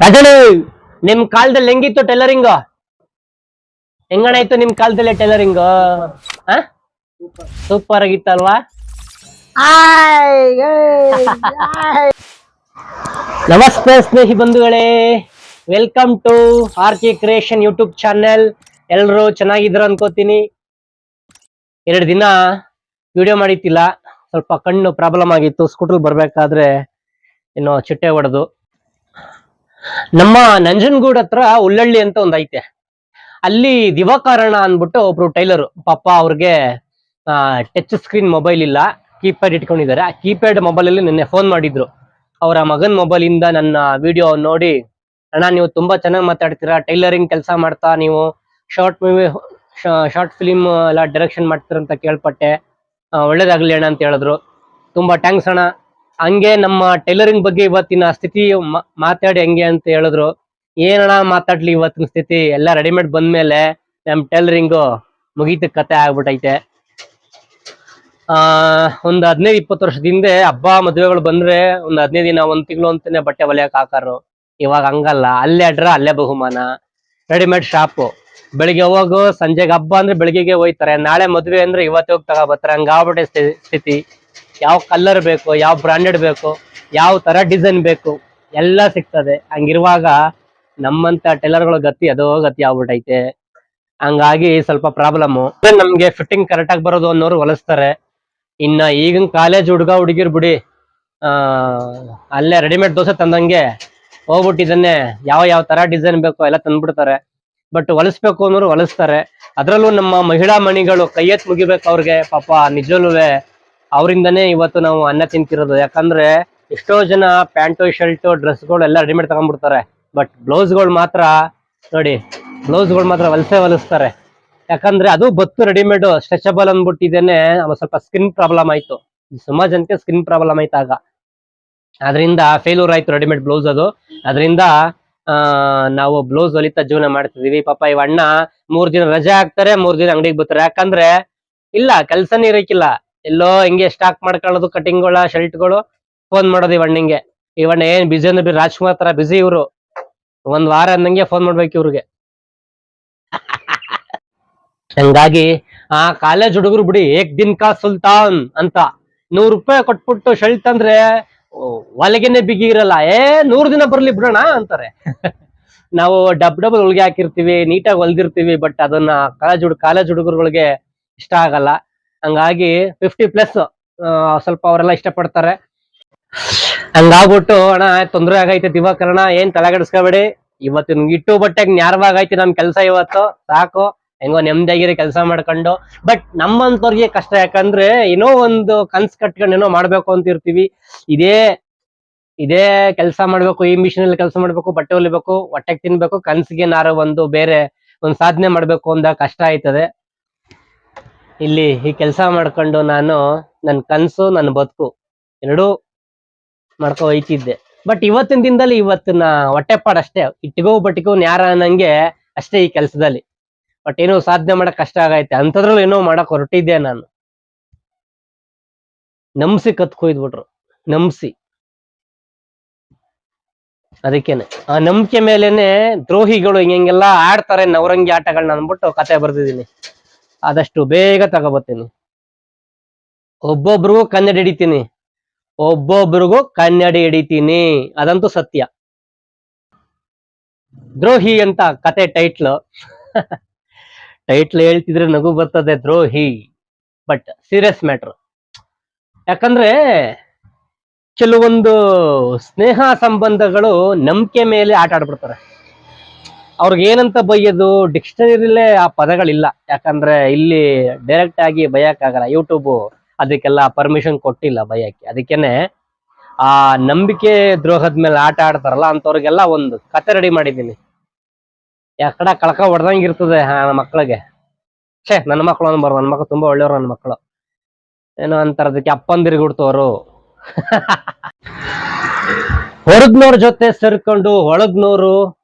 ರಾಜಣ್ಣ, ನಿಮ್ ಕಾಲದಲ್ಲಿ ಹೆಂಗಿತ್ತು ಟೈಲರಿಂಗ್? ಹೆಂಗಣಾಯ್ತು ನಿಮ್ ಕಾಲದಲ್ಲಿ ಟೈಲರಿಂಗ್? ಸೂಪರ್ ಆಗಿತ್ತಲ್ವಾ? ನಮಸ್ತೆ ಸ್ನೇಹಿ ಬಂಧುಗಳೇ, welcome to R K creation YouTube channel. ಎಲ್ರು ಚೆನ್ನಾಗಿದ್ರ ಅನ್ಕೋತೀನಿ. 2 ದಿನ ವಿಡಿಯೋ ಮಾಡಿತ್ತಿಲ್ಲ, ಸ್ವಲ್ಪ ಕಣ್ಣು ಪ್ರಾಬ್ಲಮ್ ಆಗಿತ್ತು. ಸ್ಕೂಟರ್ ಬರ್ಬೇಕಾದ್ರೆ ಏನೋ ಚಿಟ್ಟೆ ಹೊಡೆದು. ನಮ್ಮ ನಂಜನಗೂಡ್ ಹತ್ರ ಉಳ್ಳಳ್ಳಿ ಅಂತ ಒಂದ್ ಐತೆ, ಅಲ್ಲಿ ದಿವಾಕರಣ ಅನ್ಬಿಟ್ಟು ಒಬ್ರು ಟೈಲರ್. ಪಾಪ ಅವ್ರಿಗೆ ಟಚ್ ಸ್ಕ್ರೀನ್ ಮೊಬೈಲ್ ಇಲ್ಲ, ಕೀಪ್ಯಾಡ್ ಇಟ್ಕೊಂಡಿದ್ದಾರೆ. ಆ ಕೀಪ್ಯಾಡ್ ಮೊಬೈಲ್ ಅಲ್ಲಿ ನಿನ್ನೆ ಫೋನ್ ಮಾಡಿದ್ರು. ಅವರ ಮಗನ್ ಮೊಬೈಲ್ ಇಂದ ನನ್ನ ವಿಡಿಯೋ ನೋಡಿ, ಅಣ್ಣ ನೀವು ತುಂಬಾ ಚೆನ್ನಾಗಿ ಮಾತಾಡ್ತೀರಾ, ಟೈಲರಿಂಗ್ ಕೆಲಸ ಮಾಡ್ತಾ ನೀವು ಶಾರ್ಟ್ ಫಿಲಿಮ್ ಎಲ್ಲ ಡೈರೆಕ್ಷನ್ ಮಾಡ್ತೀರ ಅಂತ ಕೇಳ್ಪಟ್ಟೆ, ಒಳ್ಳೇದಾಗ್ಲಿ ಅಣ್ಣ ಅಂತ ಹೇಳಿದ್ರು. ತುಂಬಾ ಥ್ಯಾಂಕ್ಸ್ ಅಣ್ಣ. ಹಂಗೆ ನಮ್ಮ ಟೈಲರಿಂಗ್ ಬಗ್ಗೆ ಇವತ್ತಿನ ಸ್ಥಿತಿ ಮಾತಾಡಿ ಹಂಗೆ ಅಂತ ಹೇಳಿದ್ರು. ಏನಣ್ಣ ಮಾತಾಡ್ಲಿ, ಇವತ್ತಿನ ಸ್ಥಿತಿ ಎಲ್ಲ ರೆಡಿಮೇಡ್ ಬಂದ್ಮೇಲೆ ನಮ್ ಟೈಲರಿಂಗು ಮುಗೀತ ಕತೆ ಆಗ್ಬಿಟ್ಟೈತೆ. ಒಂದ್ 15-20 ವರ್ಷದ ಹಿಂದೆ ಹಬ್ಬ ಮದುವೆಗಳು ಬಂದ್ರೆ ಒಂದ್ 15 ದಿನ 1 ತಿಂಗಳು ಅಂತಾನೆ ಬಟ್ಟೆ ಹೊಲಿಯಕ್ ಹಾಕಾರು. ಇವಾಗ ಹಂಗಲ್ಲ, ಅಲ್ಲೇ ಅಡ್ರ ಅಲ್ಲೇ ಬಹುಮಾನ. ರೆಡಿಮೇಡ್ ಶಾಪು, ಬೆಳಿಗ್ಗೆ ಹೋಗು, ಸಂಜೆಗೆ ಹಬ್ಬ ಅಂದ್ರೆ ಬೆಳಿಗ್ಗೆಗೆ ಹೋಯ್ತಾರೆ, ನಾಳೆ ಮದ್ವೆ ಅಂದ್ರೆ ಇವತ್ತೇ ಹೋಗಿ ತಗೋಬರ್ತಾರೆ. ಹಂಗಾಗ್ಬಿಟ್ಟೆ ಸ್ಥಿತಿ. ಯಾವ ಕಲರ್ ಬೇಕು, ಯಾವ ಬ್ರಾಂಡೆಡ್ ಬೇಕು, ಯಾವ ತರ ಡಿಸೈನ್ ಬೇಕು, ಎಲ್ಲ ಸಿಗ್ತದೆ. ಹಂಗಿರುವಾಗ ನಮ್ಮಂತ ಟೈಲರ್ಗಳ ಗತಿ ಅದೋ ಗತಿ ಆಗ್ಬಿಟ್ಟೈತೆ. ಹಂಗಾಗಿ ಸ್ವಲ್ಪ ಪ್ರಾಬ್ಲಮ್. ನಮ್ಗೆ ಫಿಟ್ಟಿಂಗ್ ಕರೆಕ್ಟ್ ಆಗಿ ಬರೋದು ಅನ್ನೋರು ಹೊಲಿಸ್ತಾರೆ. ಇನ್ನ ಈಗಿನ ಕಾಲೇಜ್ ಹುಡುಗ ಹುಡುಗಿರ್ ಬಿಡಿ, ಅಲ್ಲೇ ರೆಡಿಮೇಡ್ ದೋಸೆ ತಂದಂಗೆ ಹೋಗ್ಬಿಟ್ಟಿದ್ದನ್ನೇ ಯಾವ ತರ ಡಿಸೈನ್ ಬೇಕೋ ಎಲ್ಲ ತಂದ್ಬಿಡ್ತಾರೆ. ಬಟ್ ಹೊಲಿಸ್ಬೇಕು ಅನ್ನೋರು ಹೊಲಿಸ್ತಾರೆ. ಅದ್ರಲ್ಲೂ ನಮ್ಮ ಮಹಿಳಾ ಮಣಿಗಳು ಕೈ ಎತ್ ಮುಗಿಬೇಕು ಅವ್ರಿಗೆ. ಪಾಪ ನಿಜವಲ್ಲೂ ಅವರಿಂದನೇ ಇವತ್ತು ನಾವು ಅನ್ನ ತಿಂತಿರೋದು. ಯಾಕಂದ್ರೆ ಎಷ್ಟೋ ಜನ ಪ್ಯಾಂಟು ಶರ್ಟು ಡ್ರೆಸ್ಗಳು ಎಲ್ಲ ರೆಡಿಮೇಡ್ ತಗೊಂಡ್ಬಿಡ್ತಾರೆ. ಬಟ್ ಬ್ಲೌಸ್ಗಳು ಮಾತ್ರ ನೋಡಿ, ಬ್ಲೌಸ್ಗಳು ಮಾತ್ರ ಹೊಲಿಸ್ತಾರೆ. ಯಾಕಂದ್ರೆ ಅದು ಬತ್ತು ರೆಡಿಮೇಡ್ ಸ್ಟ್ರೆಚಬಲ್ ಅಂದ್ಬಿಟ್ಟಿದ್ದೇನೆ. ಸ್ವಲ್ಪ ಸ್ಕಿನ್ ಪ್ರಾಬ್ಲಮ್ ಆಯ್ತು, ಸುಮಾರು ಜನಕ್ಕೆ ಸ್ಕಿನ್ ಪ್ರಾಬ್ಲಮ್ ಆಯ್ತು. ಆಗ ಅದರಿಂದ ಫೇಲ್ಯೂರ್ ಆಯ್ತು ರೆಡಿಮೇಡ್ ಬ್ಲೌಸ್. ಅದರಿಂದ ನಾವು ಬ್ಲೌಸ್ ಹೊಲಿತಾ ಜೀವನ ಮಾಡ್ತಿದೀವಿ. ಪಾಪ ಇವ್ ಅಣ್ಣ 3 ದಿನ ರಜೆ ಹಾಕ್ತಾರೆ, 3 ದಿನ ಅಂಗಡಿಗೆ ಬರ್ತಾರೆ. ಯಾಕಂದ್ರೆ ಇಲ್ಲ ಕೆಲ್ಸನೇ ಇರಕ್ಕಿಲ್ಲ, ಎಲ್ಲೋ ಹಿಂಗೆ ಸ್ಟಾಕ್ ಮಾಡ್ಕೊಳ್ಳೋದು ಕಟಿಂಗ್ಗಳ ಶರ್ಟ್ಗಳು. ಫೋನ್ ಮಾಡೋದು ಇವಣ್ಣಿಂಗೆ. ಇವಣ್ಣ ಏನ್ ಬಿಸಿ ಅಂದ್ರೆ ರಾಜ್ಕುಮಾರ್ ತರ ಬಿಸಿ ಇವ್ರು. 1 ವಾರ ಅಂದಂಗೆ ಫೋನ್ ಮಾಡ್ಬೇಕು ಇವ್ರಿಗೆ. ಹಂಗಾಗಿ ಆ ಕಾಲೇಜ್ ಹುಡುಗರು ಬಿಡಿ, ಏಕ್ ದಿನ್ ಕಾ ಸುಲ್ತಾನ್ ಅಂತ 100 ರೂಪಾಯಿ ಕೊಟ್ಬಿಟ್ಟು ಶರ್ಟ್ ಅಂದ್ರೆ ಹೊಲಗೆನೆ ಬಿಗಿ ಇರಲ್ಲ. 100 ದಿನ ಬರ್ಲಿ ಬಿಡೋಣ ಅಂತಾರೆ. ನಾವು ಡಬಲ್ ಹೊಲಿಗೆ ಹಾಕಿರ್ತೀವಿ, ನೀಟಾಗಿ ಹೊಲ್ದಿರ್ತೀವಿ. ಬಟ್ ಅದನ್ನ ಕಾಲೇಜ್ ಹುಡುಗರುಗಳಿಗೆ ಇಷ್ಟ ಆಗಲ್ಲ. ಹಂಗಾಗಿ 50+ ಸ್ವಲ್ಪ ಅವರೆಲ್ಲ ಇಷ್ಟಪಡ್ತಾರೆ. ಹಂಗಾಗ್ಬಿಟ್ಟು ಅಣ್ಣ ತೊಂದ್ರೆ ಆಗೈತೆ ದಿವಾಕರಣ, ಏನ್ ತಲೆಗೆಡಿಸ್ಕೋಬೇಡಿ. ಇವತ್ತಿನ ಇಟ್ಟು ಬಟ್ಟೆಗೆ ನ್ಯಾರವಾಗೈತಿ ನಮ್ ಕೆಲ್ಸ. ಇವತ್ತು ಸಾಕು, ಹೆಂಗೋ ನೆಮ್ಮದಿಯಾಗಿರಿ ಕೆಲಸ ಮಾಡ್ಕೊಂಡು. ಬಟ್ ನಮ್ಮಂತವ್ರಿಗೆ ಕಷ್ಟ. ಯಾಕಂದ್ರೆ ಏನೋ ಒಂದು ಕನ್ಸ್ ಕಟ್ಕೊಂಡು ಏನೋ ಮಾಡ್ಬೇಕು ಅಂತ ಇರ್ತೀವಿ. ಇದೇ ಕೆಲಸ ಮಾಡ್ಬೇಕು, ಈ ಮಿಷಿನ್ ಅಲ್ಲಿ ಕೆಲಸ ಮಾಡ್ಬೇಕು, ಬಟ್ಟೆ ಹೊಲಿಬೇಕು, ಹೊಟ್ಟೆಗೆ ತಿನ್ಬೇಕು, ಕನ್ಸಿಗೆ ಒಂದು ಬೇರೆ ಒಂದು ಸಾಧನೆ ಮಾಡ್ಬೇಕು ಅಂದ ಕಷ್ಟ ಆಯ್ತದೆ. ಇಲ್ಲಿ ಈ ಕೆಲಸ ಮಾಡ್ಕೊಂಡು ನಾನು ನನ್ನ ಕನ್ಸು ನನ್ನ ಬದುಕು ಎರಡೂ ಮಾಡ್ಕೊ ಹೋಯ್ತಿದ್ದೆ. ಬಟ್ ಇವತ್ತಿನ ದಿನದಲ್ಲಿ ಇವತ್ತಿನ ಹೊಟ್ಟೆಪಾಡ್ ಅಷ್ಟೇ, ಇಟ್ಟಿಗೋ ಬಟ್ಟಿಗೋ ನ್ಯಾರ ಅನ್ನಂಗೆ ಅಷ್ಟೇ ಈ ಕೆಲ್ಸದಲ್ಲಿ. ಬಟ್ ಏನೋ ಸಾಧನೆ ಮಾಡಕ್ ಕಷ್ಟ ಆಗೈತೆ. ಅಂಥದ್ರಲ್ಲೂ ಏನೋ ಮಾಡಕ್ ಹೊರಟಿದ್ದೆ ನಾನು. ನಂಬಿಸಿ ಕತ್ಕೊಯ್ದ್ಬಿಟ್ರು, ನಂಬಿಸಿ. ಅದಕ್ಕೇನೆ ಆ ನಂಬಿಕೆ ಮೇಲೇನೆ ದ್ರೋಹಿಗಳು ಹಿಂಗೆಲ್ಲ ಆಡ್ತಾರೆ ನವರಂಗಿ ಆಟಗಳನ್ನ ಅಂದ್ಬಿಟ್ಟು ಕತೆ ಬರ್ದಿದ್ದೀನಿ. ಆದಷ್ಟು ಬೇಗ ತಗೋಬರ್ತೀನಿ. ಒಬ್ಬೊಬ್ರಿಗೂ ಕನ್ನಡಿ ಹಿಡಿತೀನಿ, ಅದಂತೂ ಸತ್ಯ. ದ್ರೋಹಿ ಅಂತ ಕತೆ ಟೈಟ್ಲು. ಹೇಳ್ತಿದ್ರೆ ನಗು ಬರ್ತದೆ, ದ್ರೋಹಿ. But serious matter. ಯಾಕಂದ್ರೆ ಕೆಲವೊಂದು ಸ್ನೇಹ ಸಂಬಂಧಗಳು ನಂಬಿಕೆ ಮೇಲೆ ಆಟ ಆಡ್ಬಿಡ್ತಾರೆ. ಅವ್ರಿಗೆ ಏನಂತ ಬೈಯೋದು, ಡಿಕ್ಷನರಿಲೇ ಆ ಪದಗಳಿಲ್ಲ. ಯಾಕಂದ್ರೆ ಇಲ್ಲಿ ಡೈರೆಕ್ಟ್ ಆಗಿ ಬೈಯಕ್ಕಾಗಲ್ಲ, ಯೂಟ್ಯೂಬ್ ಅದಕ್ಕೆಲ್ಲ ಪರ್ಮಿಷನ್ ಕೊಟ್ಟಿಲ್ಲ ಬೈಯಕ್ಕೆ. ಅದಕ್ಕೇನೆ ಆ ನಂಬಿಕೆ ದ್ರೋಹದ ಮೇಲೆ ಆಟ ಆಡ್ತಾರಲ್ಲ ಅಂತವ್ರಿಗೆಲ್ಲ ಒಂದು ಕತೆ ರೆಡಿ ಮಾಡಿದ್ದೀನಿ. ಯಾಕಡ ಕಳಕ ಹೊಡೆದಂಗಿರ್ತದೆ ಮಕ್ಕಳಿಗೆ. ನನ್ನ ಮಕ್ಕಳು ಅನ್ಬಾರ್ದು, ನನ್ನ ಮಕ್ಕಳು ತುಂಬಾ ಒಳ್ಳೆಯವರು. ನನ್ನ ಮಕ್ಕಳು ಏನೋ ಅಂತಾರ ಅದಕ್ಕೆ ಅಪ್ಪಂದಿರಿಗೆ ಹುಡ್ತವರು. ಹೊರಗ್ನವ್ರ ಜೊತೆ ಸೇರ್ಕೊಂಡು ಒಳಗ್ನೋರು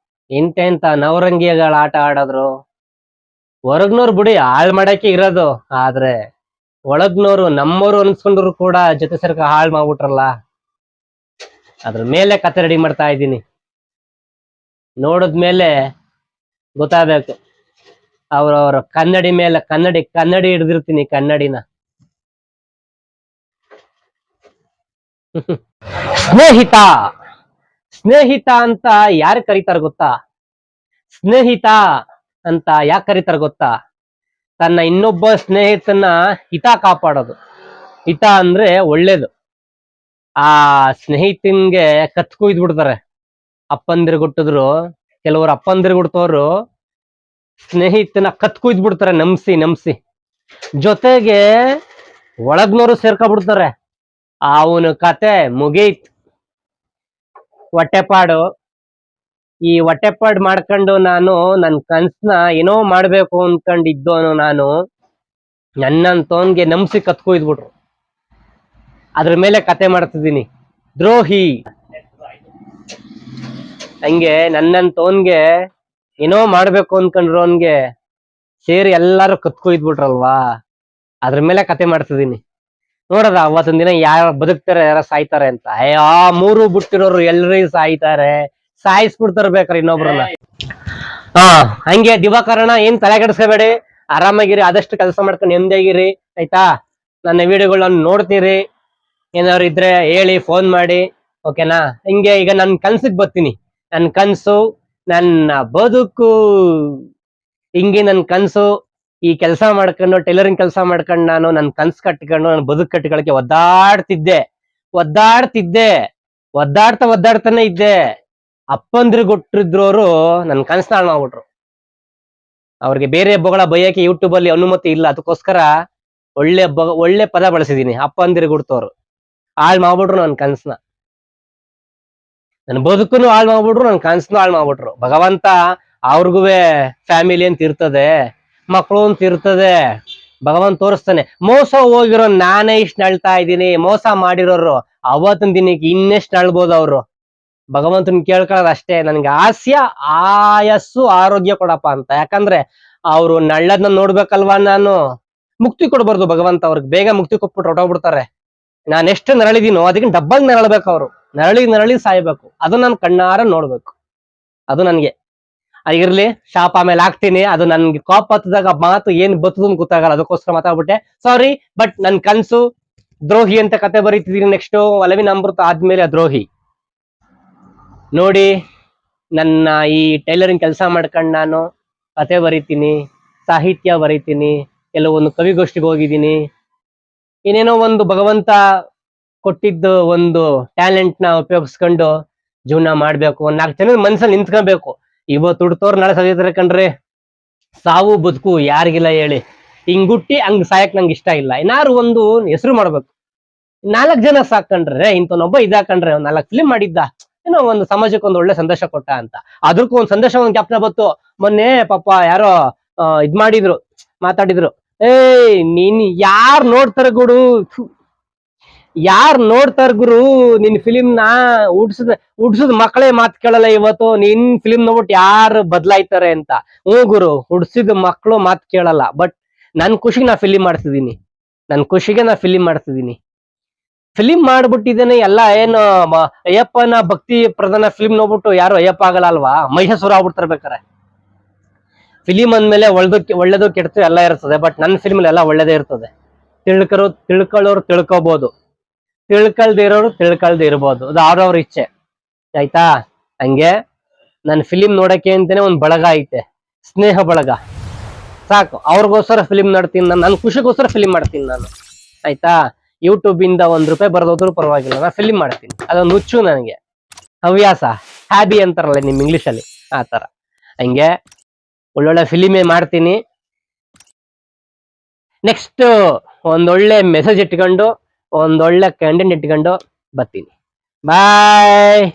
ಇಂತೆಂತ ನವರಂಗಿಗಳ ಆಟ ಆಡೋದ್ರು. ಹೊರಗ್ನವ್ರು ಬಿಡಿ ಹಾಳ್ ಮಾಡಕ್ಕೆ ಇರೋದು, ಆದ್ರೆ ಒಳಗ್ನೋರು ನಮ್ಮವ್ರು ಅನ್ಸ್ಕೊಂಡ್ರು ಕೂಡ ಜೊತೆ ಸೇರ್ಕ ಹಾಳ್ ಮಾಡ್ಬಿಟ್ರಲ್ಲ. ಅದ್ರ ಮೇಲೆ ಕತೆ ರೆಡಿ ಮಾಡ್ತಾ ಇದ್ದೀನಿ. ನೋಡಿದ್ಮೇಲೆ ಗೊತ್ತಾಗಬೇಕು. ಅವ್ರವ್ರ ಕನ್ನಡಿ ಮೇಲೆ ಕನ್ನಡಿ ಹಿಡ್ದಿರ್ತೀನಿ, ಕನ್ನಡಿನ. ಸ್ನೇಹಿತ ಸ್ನೇಹಿತ ಅಂತ ಯಾರು ಕರೀತಾರ ಗೊತ್ತಾ? ಸ್ನೇಹಿತ ಅಂತ ಯಾಕೆ ಕರೀತಾರ ಗೊತ್ತಾ? ತನ್ನ ಇನ್ನೊಬ್ಬ ಸ್ನೇಹಿತನ ಹಿತ ಕಾಪಾಡೋದು. ಹಿತ ಅಂದ್ರೆ ಒಳ್ಳೇದು. ಆ ಸ್ನೇಹಿತನ್ಗೆ ಕತ್ ಕುಯ್ದು ಬಿಡ್ತಾರೆ. ಅಪ್ಪಂದಿರು ಹುಟ್ಟಿದ್ರು, ಕೆಲವರು ಅಪ್ಪಂದಿರು ಹುಡ್ತವ್ರು ಸ್ನೇಹಿತನ ಕತ್ ಕುಯ್ದು ಬಿಡ್ತಾರೆ, ನಂಬಿಸಿ. ಜೊತೆಗೆ ಒಳಗ್ನೋರು ಸೇರ್ಕೊಬಿಡ್ತಾರೆ. ಅವನ ಕತೆ ಮುಗೀತ್. ಹೊಟ್ಟೆಪಾಡು. ಈ ಹೊಟ್ಟೆಪಾಡು ಮಾಡ್ಕೊಂಡು ನಾನು ನನ್ನ ಕನ್ಸನ್ನ ಏನೋ ಮಾಡ್ಬೇಕು ಅನ್ಕೊಂಡಿದ್ದೋನು ನಾನು, ನನ್ನಂತವನ್ಗೆ ನಂಬಿಸಿ ಕತ್ಕೊಯ್ದ್ಬಿಟ್ರು. ಅದ್ರ ಮೇಲೆ ಕತೆ ಮಾಡ್ತಿದ್ದೀನಿ. ದ್ರೋಹಿ. ಹಂಗೆ ನನ್ನಂತವನ್ಗೆ ಏನೋ ಮಾಡ್ಬೇಕು ಅನ್ಕೊಂಡ್ರೋನ್ಗೆ ಸೇರಿ ಎಲ್ಲಾರು ಕತ್ಕೊಯ್ದ್ಬಿಟ್ರಲ್ವಾ, ಅದ್ರ ಮೇಲೆ ಕತೆ ಮಾಡ್ತಿದ್ದೀನಿ. ನೋಡದ ಅವತ್ತಿನ ದಿನ ಯಾರು ಬದುಕ್ತಾರೆ, ಯಾರ ಸಾಯ್ತಾರೆ ಅಂತ. ಆ ಮೂರು ಬಿಟ್ಟಿರೋರು ಎಲ್ಲರಿಗೂ ಸಾಯ್ತಾರೆ, ಸಾಯಿಸ್ಬಿಡ್ತಾರ ಬೇಕಾರೆ ಇನ್ನೊಬ್ರನ್ನ. ಹಂಗೆ ದಿವಾಕರಣ ಏನ್ ತಲೆ ಕೆಡಿಸ್ಕೋಬೇಡಿ, ಆರಾಮಾಗಿರಿ, ಆದಷ್ಟು ಕೆಲಸ ಮಾಡ್ಕೊಂಡು ನೆಮ್ಮದಿಯಾಗಿರಿ, ಆಯ್ತಾ? ನನ್ನ ವಿಡಿಯೋಗಳನ್ನ ನೋಡ್ತೀರಿ, ಏನಾದ್ರು ಇದ್ರೆ ಹೇಳಿ, ಫೋನ್ ಮಾಡಿ, ಓಕೆನಾ? ಹಿಂಗೆ ಈಗ ನನ್ ಕನ್ಸಿಗೆ ಬರ್ತೀನಿ. ನನ್ ಕನ್ಸು, ನನ್ನ ಬದುಕು, ಹಿಂಗೆ ನನ್ ಕನ್ಸು. ಈ ಕೆಲಸ ಮಾಡ್ಕೊಂಡು, ಟೈಲರಿಂಗ್ ಕೆಲಸ ಮಾಡ್ಕೊಂಡು ನಾನು ನನ್ ಕನ್ಸು ಕಟ್ಕೊಂಡು ನನ್ನ ಬದುಕು ಕಟ್ಕೊಳಕ್ಕೆ ಒದ್ದಾಡ್ತಾನೆ ಇದ್ದೆ. ಅಪ್ಪಂದ್ರಿಗೆ ಕೊಟ್ಟಿದ್ರೋರು ನನ್ ಕನ್ಸನ್ನ ಹಾಳು ಮಾಡ್ಬಿಟ್ರು. ಅವ್ರಿಗೆ ಬೇರೆ ಬೊಗಳ ಬೈಯಕ್ಕೆ ಯೂಟ್ಯೂಬ್ ಅಲ್ಲಿ ಅನುಮತಿ ಇಲ್ಲ, ಅದಕ್ಕೋಸ್ಕರ ಒಳ್ಳೆ ಪದ ಬಳಸಿದೀನಿ. ಅಪ್ಪಂದಿರಿಗೆ ಹುಡ್ತವ್ರು ಹಾಳು ಮಾಡ್ಬಿಟ್ರು ನನ್ ಕನ್ಸನ್ನ, ನನ್ ಬದುಕನ್ನು ಹಾಳು ಮಾಡ್ಬಿಟ್ರು, ನನ್ ಕನ್ಸನ್ನು ಹಾಳು ಮಾಡ್ಬಿಟ್ರು. ಭಗವಂತ ಅವ್ರಿಗೂ ಫ್ಯಾಮಿಲಿ ಅಂತ ಇರ್ತದೆ, ಮಕ್ಕಳು ಅಂತ ಇರ್ತದೆ, ಭಗವಂತ ತೋರಿಸ್ತಾನೆ. ಮೋಸ ಹೋಗಿರೋ ನಾನೇ ಇಷ್ಟು ನಳ್ತಾ ಇದ್ದೀನಿ, ಮೋಸ ಮಾಡಿರೋರು ಅವತ್ತಿನ ದಿನಕ್ಕೆ ಇನ್ನೆಷ್ಟು ನಳ್ಬೋದು ಅವರು. ಭಗವಂತನ ಕೇಳ್ಕೊಳ್ಳೋದು ಅಷ್ಟೇ, ನನ್ಗೆ ಆಯಸ್ಸು ಆರೋಗ್ಯ ಕೊಡಪ್ಪ ಅಂತ. ಯಾಕಂದ್ರೆ ಅವ್ರು ನಳ್ಳದ್ನ ನೋಡ್ಬೇಕಲ್ವಾ, ನಾನು ಮುಕ್ತಿ ಕೊಡ್ಬಾರ್ದು ಭಗವಂತ. ಅವ್ರಿಗೆ ಬೇಗ ಮುಕ್ತಿ ಕೊಟ್ಬಿಟ್ಟು ಹೊಟ್ಟೋಗ್ಬಿಡ್ತಾರೆ. ನಾನು ಎಷ್ಟು ನರಳಿದೀನೋ ಅದಕ್ಕೆ ಡಬ್ಬಲ್ ನರಳ್ಬೇಕು. ಅವರು ನರಳಿ ಸಾಯ್ಬೇಕು. ಅದು ನಾನು ಕಣ್ಣಾರ ನೋಡ್ಬೇಕು. ಅದು ನನ್ಗೆ ಇರ್ಲಿ, ಶಾಪ ಆಮೇಲೆ ಹಾಕ್ತೀನಿ. ಅದು ನನ್ಗೆ ಕೋಪ ಹತ್ತದಾಗ ಮಾತು ಏನ್ ಬತ್ತದ ಗೊತ್ತಾಗಲ್ಲ, ಅದಕ್ಕೋಸ್ಕರ ಮಾತಾಡ್ಬಿಟ್ಟೆ, ಸಾರಿ. ಬಟ್ ನನ್ ಕನ್ಸು ದ್ರೋಹಿ ಅಂತ ಕತೆ ಬರೀತಿದೀನಿ. ನೆಕ್ಸ್ಟ್ ಒಲವಿನ ಅಮೃತ ಆದ್ಮೇಲೆ ದ್ರೋಹಿ. ನೋಡಿ, ನನ್ನ ಈ ಟೈಲರಿಂಗ್ ಕೆಲಸ ಮಾಡ್ಕೊಂಡು ನಾನು ಕತೆ ಬರೀತೀನಿ, ಸಾಹಿತ್ಯ ಬರೀತೀನಿ, ಕೆಲವೊಂದು ಕವಿಗೋಷ್ಠಿಗೆ ಹೋಗಿದ್ದೀನಿ. ಏನೇನೋ ಒಂದು ಭಗವಂತ ಕೊಟ್ಟಿದ್ದು ಒಂದು ಟ್ಯಾಲೆಂಟ್ ನ ಉಪಯೋಗಿಸ್ಕೊಂಡು ಜೀವನ ಮಾಡ್ಬೇಕು. 4 ಜನದ ಮನ್ಸಲ್ಲಿ ನಿಂತ್ಕೊಬೇಕು. ಇವತ್ತು ಹುಡ್ತವ್ರು ನಾಳೆ ಸದಿತಾರೆ ಕಣ್ರಿ. ಸಾವು ಬದುಕು ಯಾರಿಗಿಲ್ಲ ಹೇಳಿ? ಹಿಂಗ್ ಹುಟ್ಟಿ ಹಂಗ್ ಸಾಯಕ್ ನಂಗೆ ಇಷ್ಟ ಇಲ್ಲ. ಏನಾರು ಒಂದು ಹೆಸರು ಮಾಡ್ಬೇಕು. 4 ಜನ ಸಾಕಂಡ್ರೆ, ಇಂಥವನೊಬ್ಬ ಇದಾಕಂಡ್ರೆ, 4 ಫಿಲಿಂ ಮಾಡಿದ್ದ, ಏನೋ ಒಂದು ಸಮಾಜಕ್ಕೆ ಒಂದು ಒಳ್ಳೆ ಸಂದೇಶ ಕೊಟ್ಟ ಅಂತ. ಅದಕ್ಕೂ ಒಂದು ಸಂದೇಶ, ಒಂದು ಜ್ಞಾಪನ ಬತ್ತು. ಮೊನ್ನೆ ಪಾಪ ಯಾರೋ ಮಾತಾಡಿದ್ರು, ನೀನ್ ಯಾರ್ ನೋಡ್ತಾರ ಗುರು ನಿನ್ ಫಿಲಿಂನ? ಹುಡ್ಸದ್ ಮಕ್ಕಳೇ ಮಾತ್ ಕೇಳಲ್ಲ ಇವತ್ತು. ನಿನ್ ಫಿಲಿಂ ನೋಡ್ಬಿಟ್ಟು ಯಾರು ಬದ್ಲಾಯ್ತಾರೆ ಅಂತ. ಗುರು, ಹುಡ್ಸಿದ ಮಕ್ಕಳು ಮಾತ್ ಕೇಳಲ್ಲ. ಬಟ್ ನನ್ ಖುಷಿಗೆ ನಾ ಫಿಲಿಂ ಮಾಡ್ತಿದ್ದೀನಿ. ಫಿಲಿಂ ಮಾಡ್ಬಿಟ್ಟಿದ್ದೇನೆ ಎಲ್ಲ. ಏನು ಅಯ್ಯಪ್ಪನ ಭಕ್ತಿ ಪ್ರಧಾನ ಫಿಲಿಂ ನೋಡ್ಬಿಟ್ಟು ಯಾರು ಅಯ್ಯಪ್ಪ ಆಗಲ್ಲ ಅಲ್ವಾ? ಮಹಿಷಾಸುರ ಆಗ್ಬಿಡ್ತಾರೆ ಬೇಕಾರೆ. ಫಿಲಿಂ ಅಂದ್ಮೇಲೆ ಒಳ್ಳೇದು ಕೆಡ್ತು ಎಲ್ಲ ಇರ್ತದೆ. ಬಟ್ ನನ್ನ ಫಿಲ್ಮ್ ಎಲ್ಲ ಒಳ್ಳೇದೇ ಇರ್ತದೆ. ತಿಳ್ಕೊಳ್ಳೋರು ತಿಳ್ಕೊಬಹುದು, ತಿಳ್ಕಳ್ದೇ ಇರೋರು ತಿಳ್ಕಳ್ದೇ ಇರ್ಬೋದು. ಅದು ಅವ್ರವ್ರ ಇಚ್ಛೆ, ಆಯ್ತಾ? ಹಂಗೆ ನನ್ನ ಫಿಲಿಂ ನೋಡಕ್ಕೆ ಅಂತಾನೆ ಒಂದ್ ಬಳಗ ಐತೆ, ಸ್ನೇಹ ಬಳಗ. ಸಾಕು, ಅವ್ರಿಗೋಸ್ಕರ ಫಿಲಿಂ ನೋಡ್ತೀನಿ ನಾನು. ನನ್ನ ಖುಷಿಗೋಸ್ಕರ ಫಿಲಿಂ ಮಾಡ್ತೀನಿ ನಾನು, ಆಯ್ತಾ? ಯೂಟ್ಯೂಬ್ ಇಂದ ₹1 ಬರೋದ್ರು ಪರವಾಗಿಲ್ಲ, ನಾನು ಫಿಲಿಂ ಮಾಡ್ತೀನಿ. ಅದೊಂದು ಹುಚ್ಚು ನನಗೆ, ಹವ್ಯಾಸ, ಹ್ಯಾಬಿ ಅಂತಾರಲ್ಲ ನಿಮ್ ಇಂಗ್ಲಿಷ್ ಅಲ್ಲಿ, ಆ ತರ. ಹಂಗೆ ಒಳ್ಳೊಳ್ಳೆ ಫಿಲಿಮೇ ಮಾಡ್ತೀನಿ. ನೆಕ್ಸ್ಟ್ ಒಂದೊಳ್ಳೆ ಮೆಸೇಜ್ ಇಟ್ಕೊಂಡು, ಒಂದೊಳ್ಳೆ ಕಂಟೆಂಟ್ ಇಟ್ಕೊಂಡು ಬರ್ತೀನಿ. ಬಾಯ್.